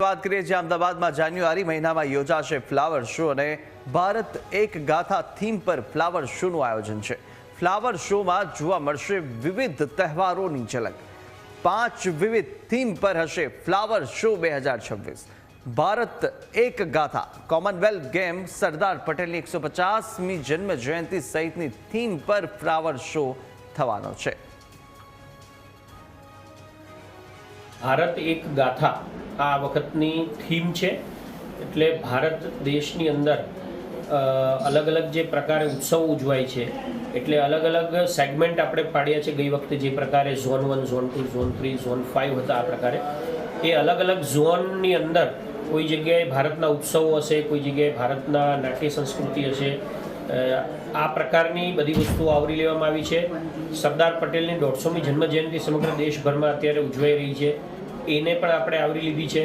વાત કરીએ છીએ અમદાવાદમાં જાન્યુઆરી મહિનામાં યોજાશે ફ્લાવર શો અને ભારત એક ગાથા થીમ પર ફ્લાવર શોનું આયોજન છે। ફ્લાવર શોમાં જોવા મળશે વિવિધ તહેવારોની ઝલક। 5 વિવિધ થીમ પર હશે ફ્લાવર શો 2026। ભારત એક ગાથા, કોમનવેલ્થ ગેમ, સરદાર પટેલની 150મી જન્મ જયંતિ સહિતની થીમ પર ફ્લાવર શો થવાનો છે। ભારત એક ગાથા આ વખતની થીમ છે। એટલે ભારત દેશની અંદર અલગ અલગ જે પ્રકારે ઉત્સવો ઉજવાય છે, એટલે અલગ અલગ સેગમેન્ટ આપણે પાડ્યા છે। ગઈ વખતે જે પ્રકારે ઝોન 1, ઝોન 2, ઝોન 3, ઝોન 5 હતા, આ પ્રકારે એ અલગ અલગ ઝોનની અંદર કોઈ જગ્યાએ ભારતના ઉત્સવો હશે, કોઈ જગ્યાએ ભારતના નાટ્ય સંસ્કૃતિ હશે। આ પ્રકારની બધી વસ્તુઓ આવરી લેવામાં આવી છે। સરદાર પટેલની 150મી જન્મજયંતિ સમગ્ર દેશભરમાં અત્યારે ઉજવાઈ રહી છે, એને પણ આપણે આવરી લીધી છે।